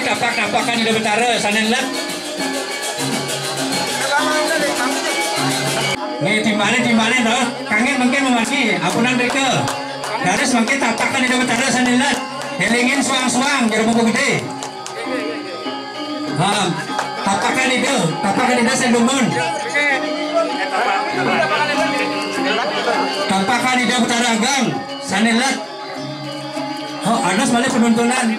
tapak-tapakan di betara sanenlat. Nih timbane dah. Kangen mungkin memaki. Apunan mereka. Dari semakin tapakan di betara sanenlat. Helingin suang-suang jadi buku gede. Tapakan itu sendumun. Tapakan di betara gang sanenlat. Oh, anas balik penontonan.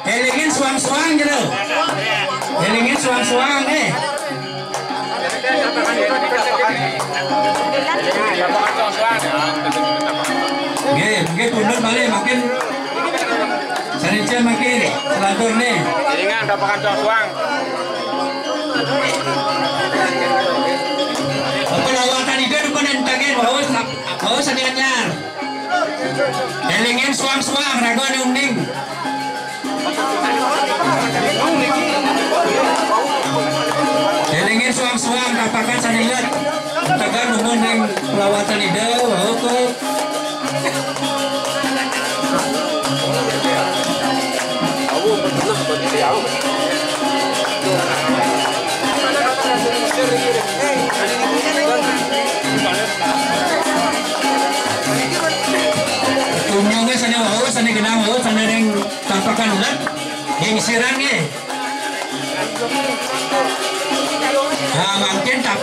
Helingin suang-suang gitu. Helingin suang-suang Mungkin tunduk balik makin Sanicia makin selantur nih. Jaringan dapakan suang-suang. Pelawatan itu bukan entagen bawa sadianyar. Helingin suang-suang ragu unding. Helingin suang-suang tapakan sadianyar. Tegar unding pelawatan itu bawa ke. Umumnya sana bawa sana kenal bawa sana yang tampakan ulat yang sirangnya. Makin tap.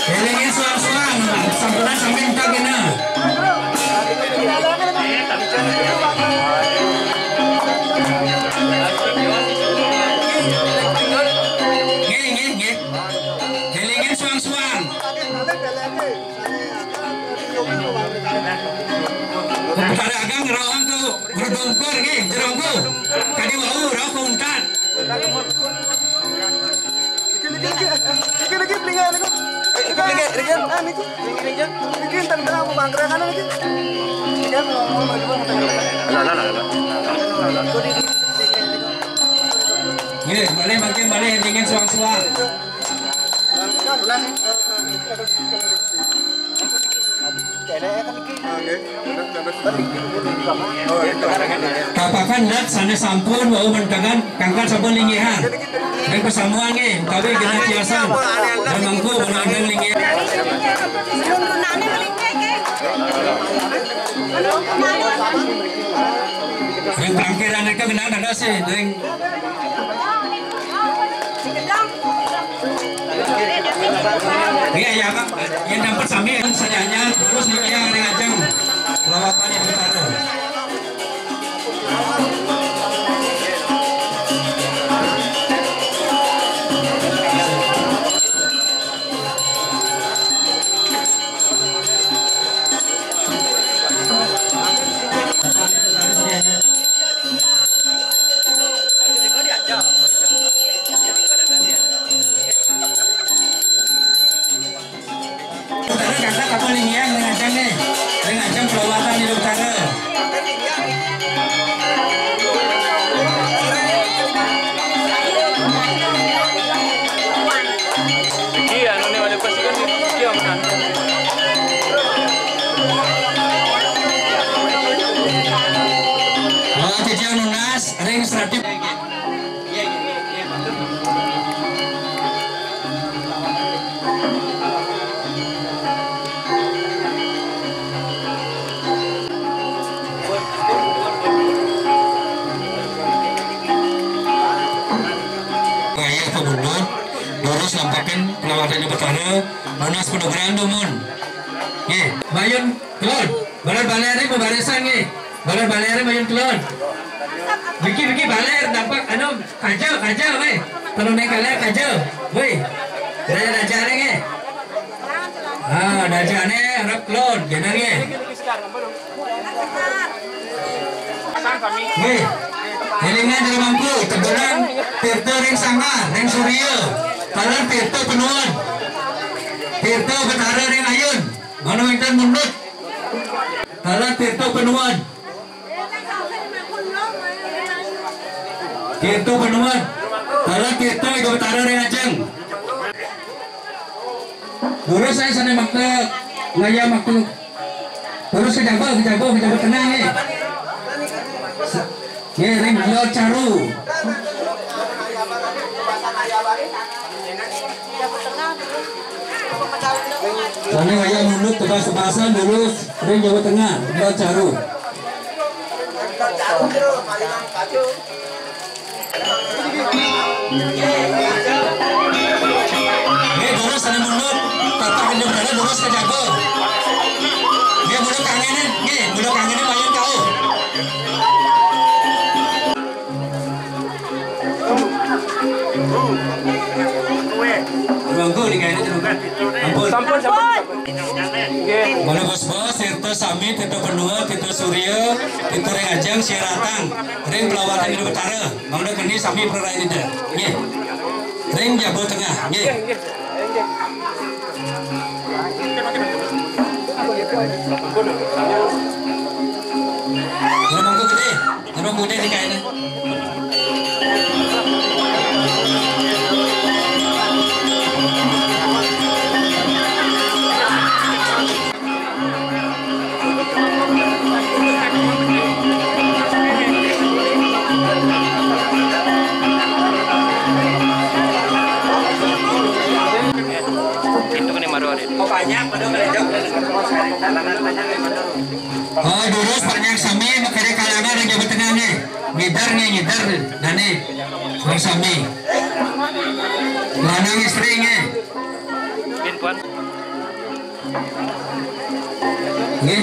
Helingin suang-suang sampuran sampai tak kena. Helingin suang-suang. Pada agang rawang tu berdongkor ke jerongku. Kadi mau raw kuntat. Lagi pelingan aku. Bikin tentang aku bangkrekan lagi. Balik helingin suang-suang. Tapakan nak sana sampun bawa mentangan kangkat sabun linggihan dan kesamuan tapi kena kiasan dan mangku menangkan linggihan. Yang terakhir mereka kena ada sih iya ya Kak, yang dapat sambil sajanya terus nih yang ngajeng lawatan yang betara. pelawatan di Betara lunas penugaran dumun nge bayun kelon balar baleri pembarisan nge balar baleri bayun kelon Biki baler dampak kaja weh kalau naik kaler kaja weh dajane nge dajane harap kelon gana nge nge Helingan dari mangku, tebenang Tirto ring Sanggar, ring Surya, talan Tirto Penuan, Tirto Betara ring Ayun, mana intan mundur, talan Tirto Penuan, Tirto Penuan, talan Tirto itu Betara ring Ajeng. Terus saya sana makna ngaya makna, terus kejago tenang ni. Ring Lord Caru. Sana ayam mulut tebas-tebasan lurus ring Jawa Tengah Lord Caru. Lurus sana mulut tatak ke Jawa lurus ke Jago. Mulut kangenin, mulut kangenin bayar kau. Bangku di kayaknya juga. Sampun. Mana bos-bos, Tirto Sami, Tirto Benua, Tirto Surya, Tirto Ring Ajeng, Siratang, Ring Pelawatan di Betara. Mana kini Sami perai ini dah. Ring Jawa Tengah. Bangku gede di kayaknya. Oh durus banyak Sami makanya kalangan yang Jawa Tengah nih ngidar nani Bang Sami lanang istri nih nih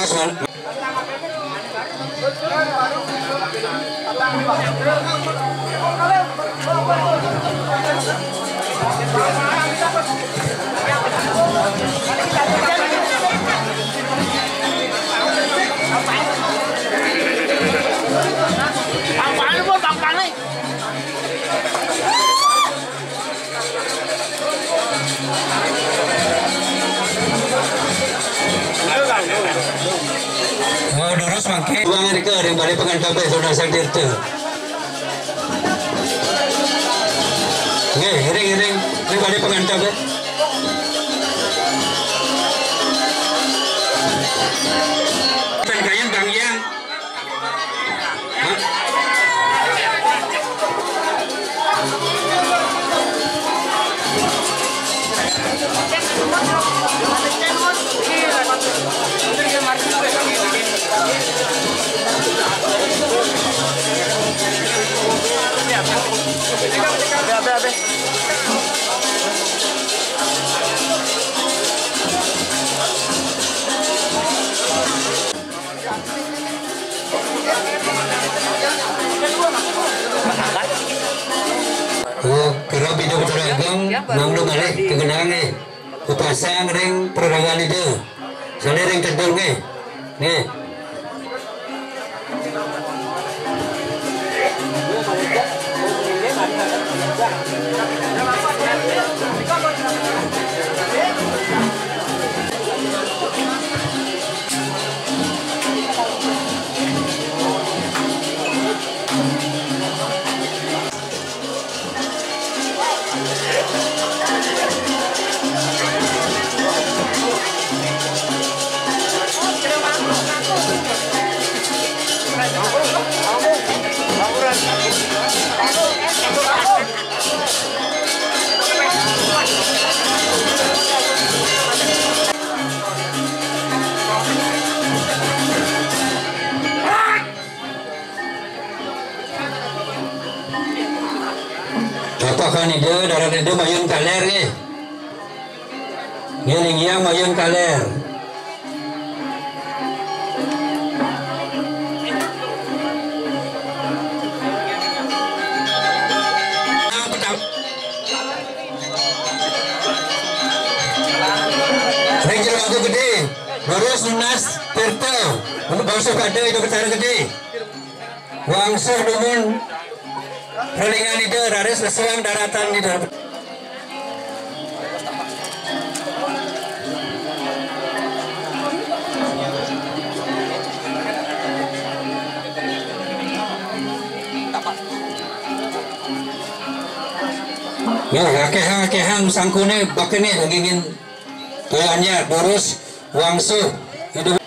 Terus Terus mangke uang mereka yang balik pengantar saudara sang tirta. Giring ini balik pengantar be. Kayang Bang Yang. Kira bida berteragam nang lu balik kegenang nih kupasang ring perorangan itu soalnya ring kedul nih Apakah ini dia darah dia mayun kaler nih? Ngiling yang mayun kaler. Ranger aku gede, lurus lunas tirta, untuk bangsa kada itu ketara gede. Wangsuh dumun. Perlingan itu raris lesuang daratan di dalam. Ya, kehan sangkune bakene ingin tuannya lurus wangsuh hidup.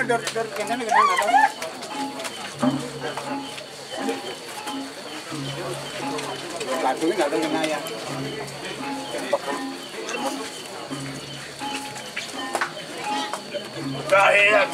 dor kene nih kenang apa? Lagu ini nggak ada kena ya. Dahil.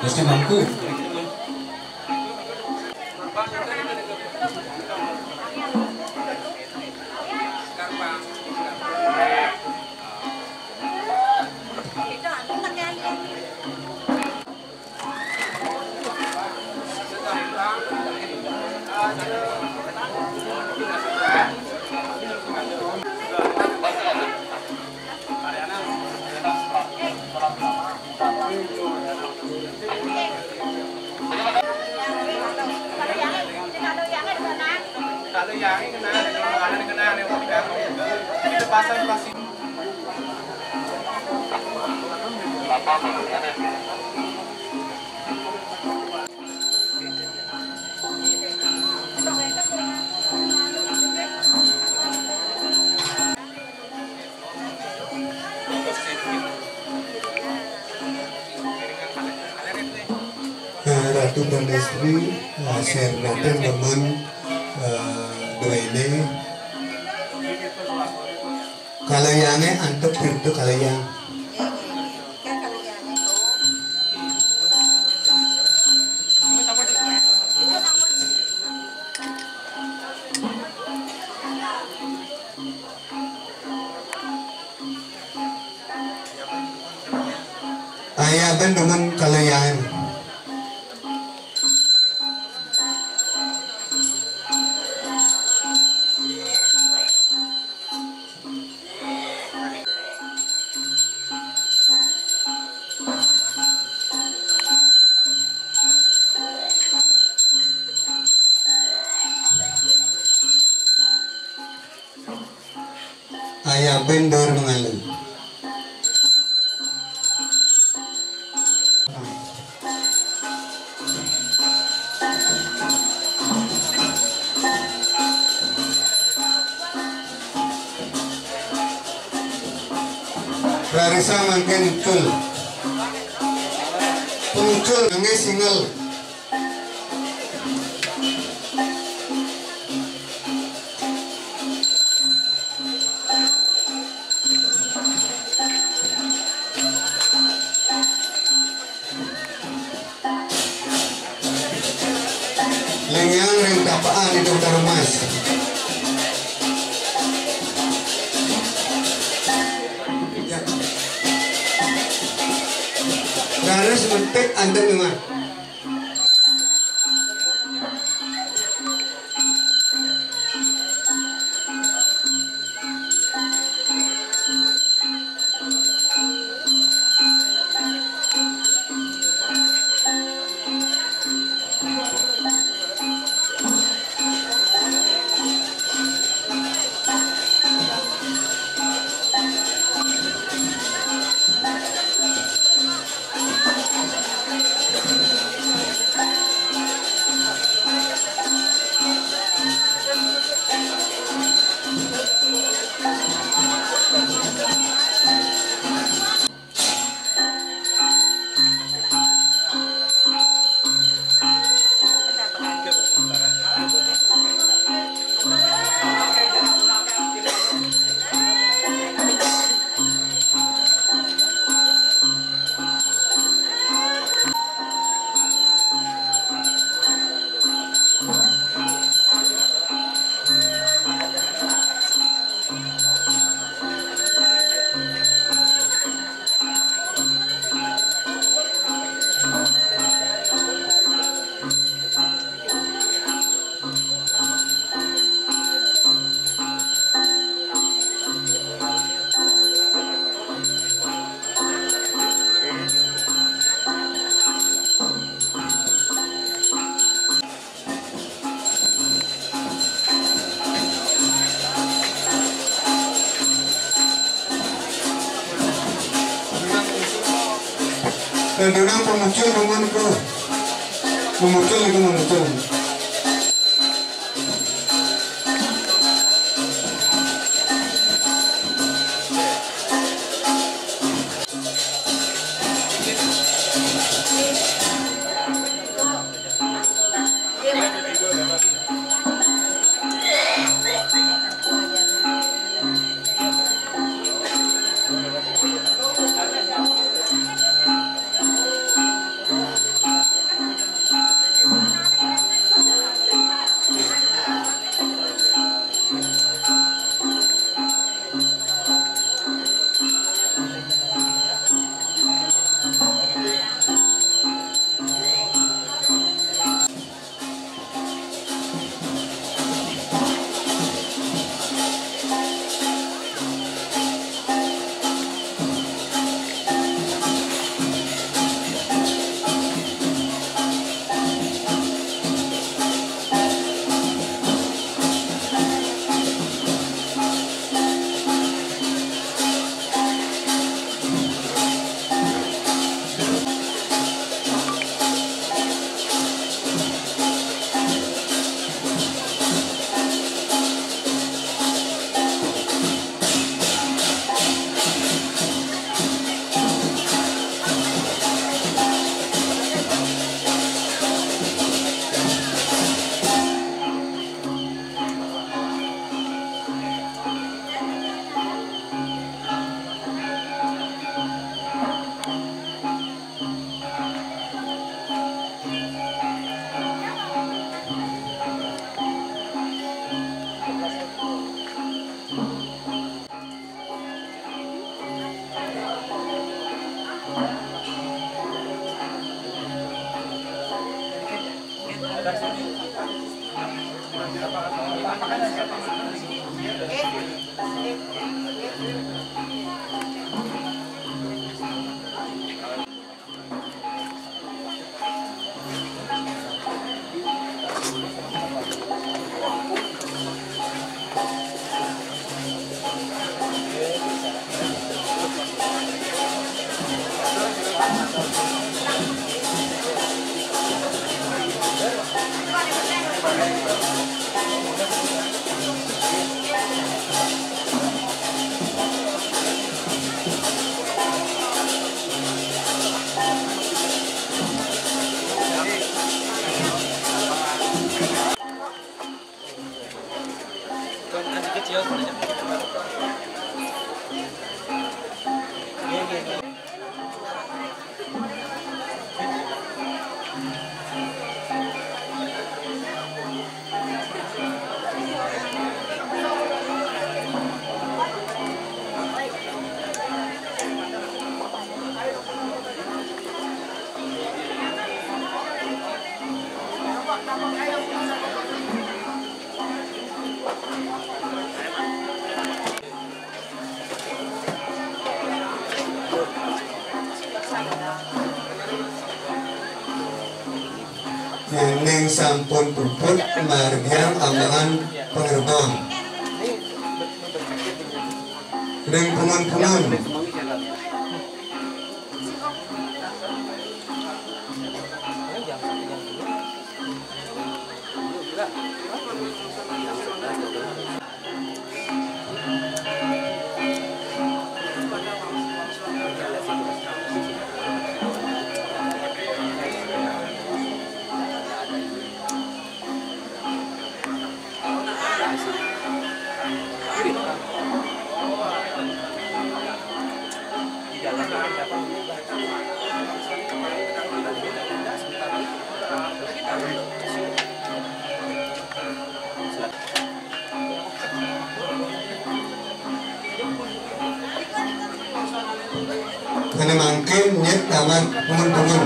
Terus mangku. Kalau yang ini kena, makanan ini kena, yang mau kita pasang plastik. Ratu dan istri share datang namun dua ini kalayangnya antuk pintu kalayang ayah ben dengan kalayangan ayah bendor mengalir. Rarisa mangke muncul nangis single. Lengyang ring tapaan di Dokter Mas. Harus mentek anda memang. Dan dengan pemuncul memuncul. Memuncul itu memuncul. Neng sampun puput margian ambahan pengerbang. Neng pungun-pungun. Karena mungkin nyet tangan pungun-pungun.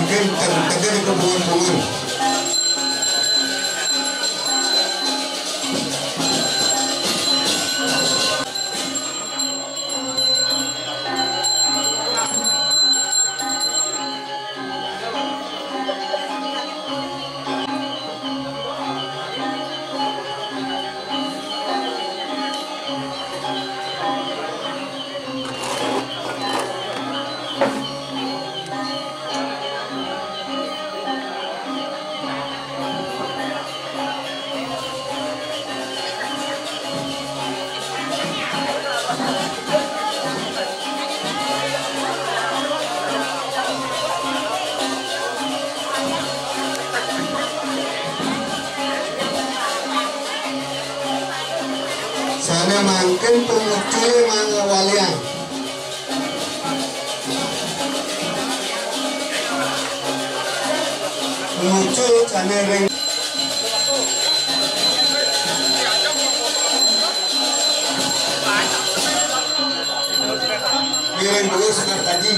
mangkin terjadi kebungan-bungan. Sana mangkin pengucil mangga waliang. Pengucil sana ring. Giring dulu sekar tadi.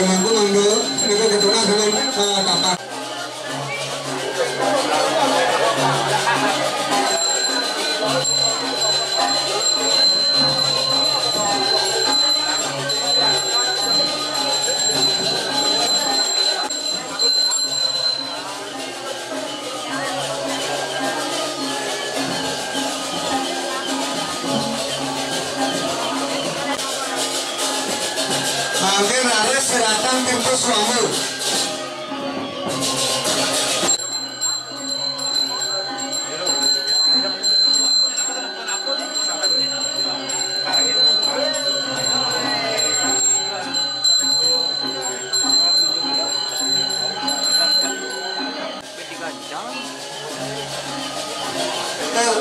Manggu ini kok ketuna dengan tapak. Mangkin raris seratan pintu suamu.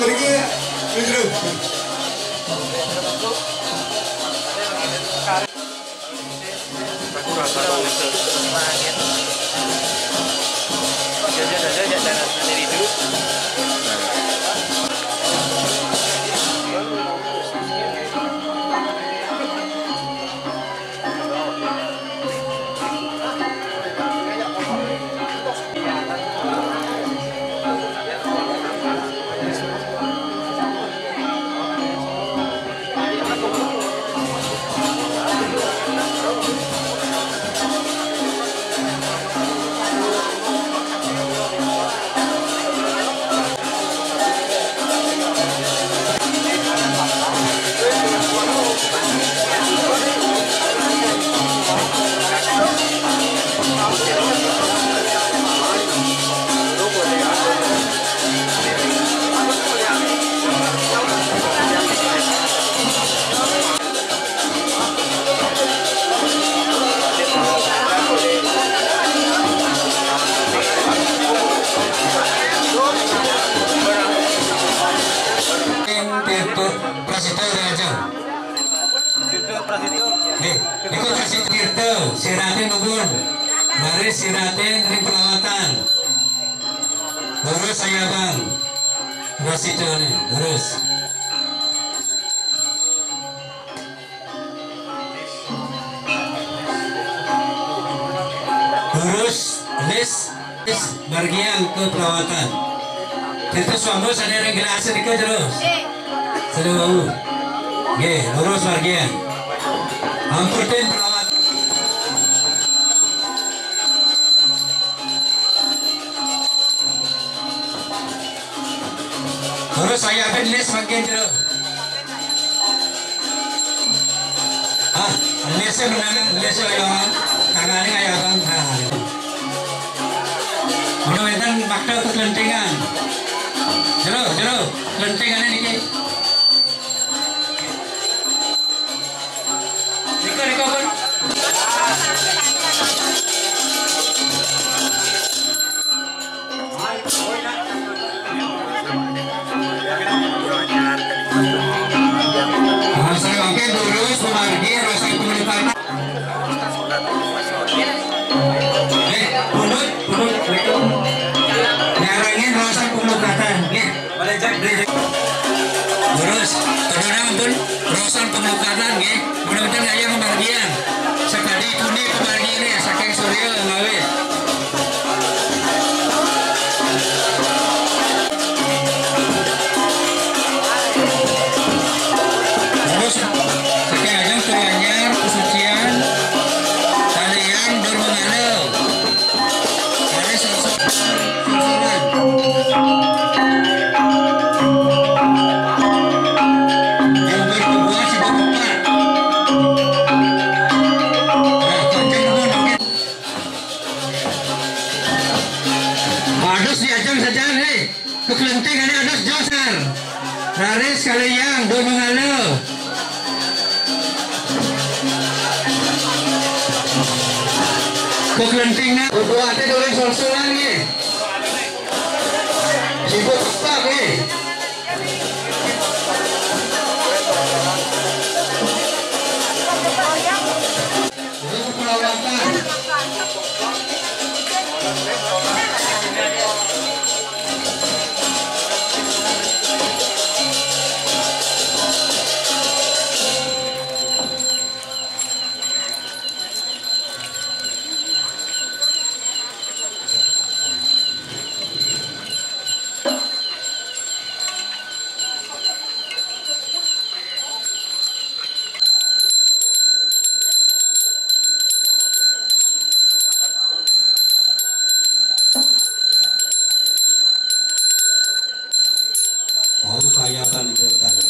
Pergi, duduk. Ikut kasih tirta, sirate nubun, baris sirate ring perawatan, terus saya bang, terus itu nih, terus. Terus list bagian ke perawatan. Itu suami saya yang gelas sedikit terus. Sudah bau. Oke, lurus bagian. Angkutin perawat. Terus saya ambil list bagian terus. Listnya menang, listnya ayawan, tangannya ayawan. Mudah-mudahan bakal kelentingan. Jero, kelentingannya dikit. Riko pun. Saya oke lurus memargi rasa komunikasi. Punut nyarangin rasa pemukatan ya lurus karena ampun rosan pemukatan ya mudah-mudahan gaya kemargian sekali kuni kemargi ini saking surya ngawit terus saking ajang teranyar kesucian kalian bermengalau dari sosok yang berbuat si bapak. Adus diajang saja nih, kekelenting ini adus josar. Raris kalian do mengalau. Kekelentingnya berbuatnya doreng sol-solan nih. Sibuk tetap nih. Untuk perawatan. Oh, kaya balik dari tanah.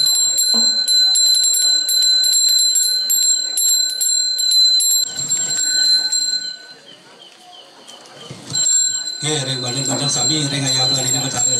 Ring bandeng sami ring ayam lari nama tanah.